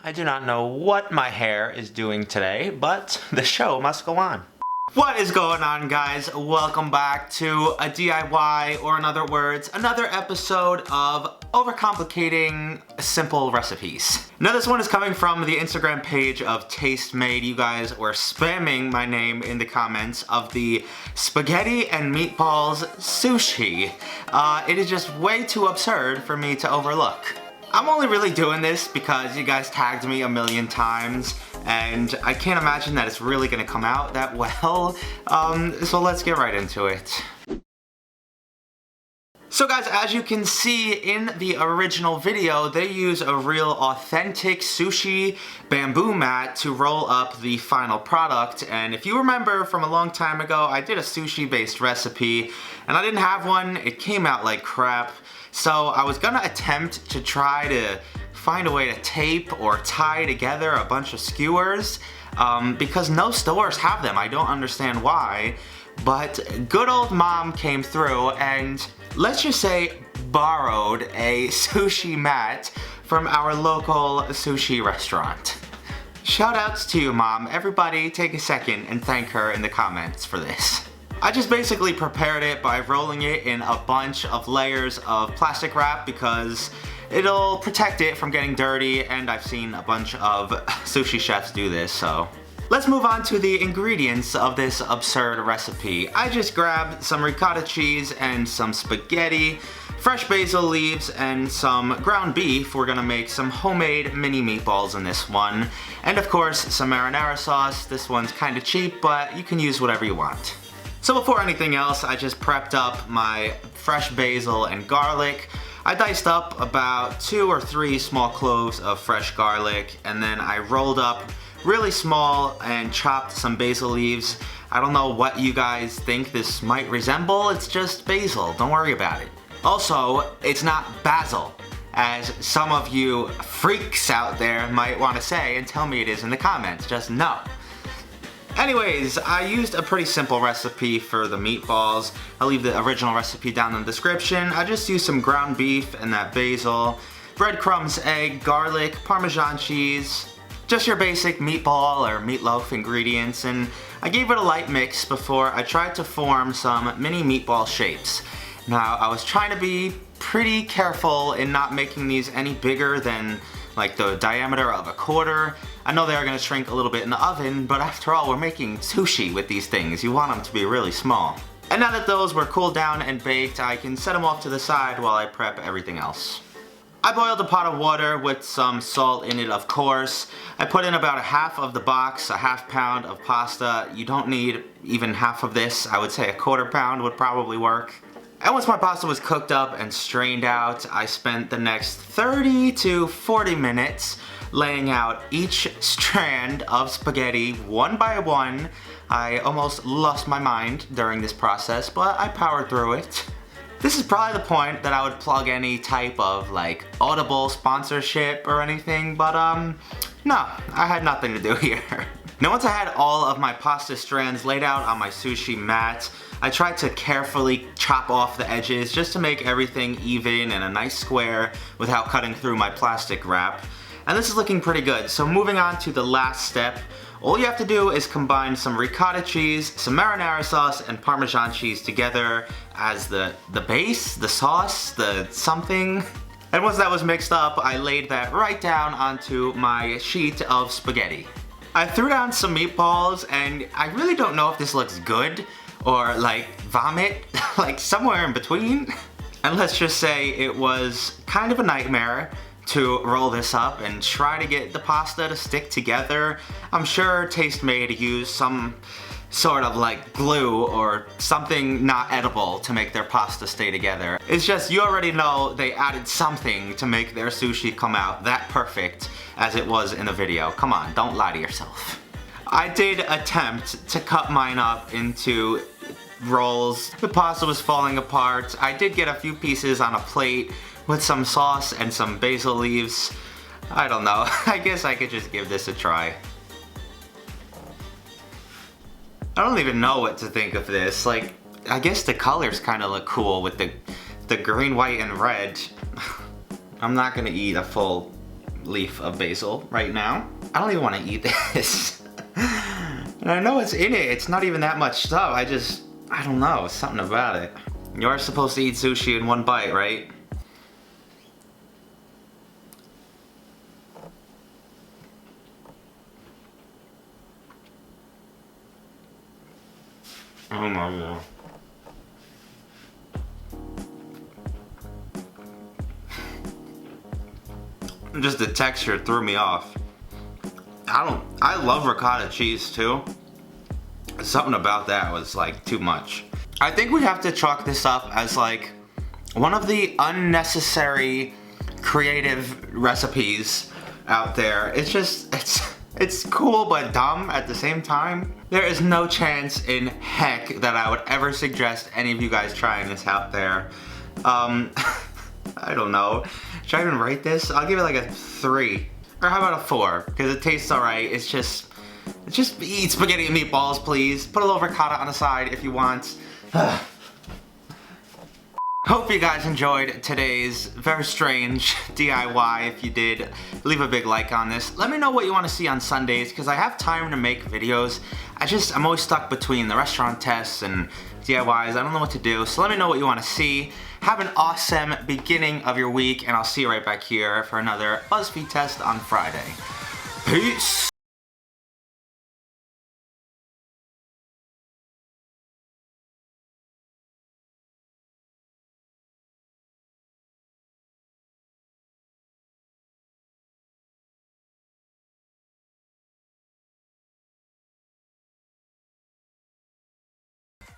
I do not know what my hair is doing today, but the show must go on. What is going on, guys? Welcome back to a DIY, or in other words, another episode of Overcomplicating Simple Recipes. Now this one is coming from the Instagram page of Taste Made. You guys were spamming my name in the comments of the spaghetti and meatballs sushi. It is just way too absurd for me to overlook. I'm only really doing this because you guys tagged me a million times, and I can't imagine that it's really gonna come out that well, so let's get right into it. So guys, as you can see in the original video, they use a real authentic sushi bamboo mat to roll up the final product. And if you remember from a long time ago, I did a sushi based recipe and I didn't have one. It came out like crap. So I was gonna attempt to try to find a way to tape or tie together a bunch of skewers because no stores have them. I don't understand why, but good old mom came through and let's just say borrowed a sushi mat from our local sushi restaurant. Shout outs to you, Mom. Everybody take a second and thank her in the comments for this. I just basically prepared it by rolling it in a bunch of layers of plastic wrap because it'll protect it from getting dirty, and I've seen a bunch of sushi chefs do this, so. Let's move on to the ingredients of this absurd recipe. I just grabbed some ricotta cheese and some spaghetti, fresh basil leaves, and some ground beef. We're gonna make some homemade mini meatballs in this one. And of course, some marinara sauce. This one's kinda cheap, but you can use whatever you want. So before anything else, I just prepped up my fresh basil and garlic. I diced up about 2 or 3 small cloves of fresh garlic, and then I rolled up really small and chopped some basil leaves. I don't know what you guys think this might resemble, it's just basil, don't worry about it. Also, it's not basil, as some of you freaks out there might want to say and tell me it is in the comments, just no. Anyways, I used a pretty simple recipe for the meatballs. I'll leave the original recipe down in the description. I just used some ground beef and that basil, breadcrumbs, egg, garlic, Parmesan cheese, just your basic meatball or meatloaf ingredients, and I gave it a light mix before I tried to form some mini meatball shapes. Now, I was trying to be pretty careful in not making these any bigger than like the diameter of a quarter. I know they are gonna shrink a little bit in the oven, but after all, we're making sushi with these things. You want them to be really small. And now that those were cooled down and baked, I can set them off to the side while I prep everything else. I boiled a pot of water with some salt in it, of course. I put in about a half of the box, a half pound of pasta. You don't need even half of this. I would say a quarter pound would probably work. And once my pasta was cooked up and strained out, I spent the next 30 to 40 minutes laying out each strand of spaghetti one by one. I almost lost my mind during this process, but I powered through it. This is probably the point that I would plug any type of like Audible sponsorship or anything, but no, I had nothing to do here. Now once I had all of my pasta strands laid out on my sushi mat, I tried to carefully chop off the edges just to make everything even and a nice square without cutting through my plastic wrap. And this is looking pretty good. So moving on to the last step, all you have to do is combine some ricotta cheese, some marinara sauce, and Parmesan cheese together as the base, the sauce, the something. And once that was mixed up, I laid that right down onto my sheet of spaghetti. I threw down some meatballs, and I really don't know if this looks good or like vomit, like somewhere in between. And let's just say it was kind of a nightmare to roll this up and try to get the pasta to stick together. I'm sure Taste Made used some sort of like glue or something not edible to make their pasta stay together. It's just, you already know they added something to make their sushi come out that perfect as it was in the video. Come on, don't lie to yourself. I did attempt to cut mine up into rolls. The pasta was falling apart. I did get a few pieces on a plate with some sauce and some basil leaves. I don't know. I guess I could just give this a try. I don't even know what to think of this. Like, I guess the colors kind of look cool with the green, white, and red. I'm not gonna eat a full leaf of basil right now. I don't even want to eat this. And I know it's in it. It's not even that much stuff. I don't know. Something about it. You are supposed to eat sushi in one bite, right? Oh my God. Just the texture threw me off. I love ricotta cheese too. Something about that was like too much. I think we have to chalk this up as like one of the unnecessary creative recipes out there. It's cool but dumb at the same time. There is no chance in heck that I would ever suggest any of you guys trying this out there. I don't know. Should I even rate this? I'll give it like a 3. Or how about a 4? Because it tastes alright. It's just eat spaghetti and meatballs, please. Put a little ricotta on the side if you want. Hope you guys enjoyed today's very strange DIY. If you did, leave a big like on this. Let me know what you want to see on Sundays, because I have time to make videos. I'm always stuck between the restaurant tests and DIYs. I don't know what to do, so let me know what you want to see. Have an awesome beginning of your week, and I'll see you right back here for another BuzzFeed test on Friday. Peace!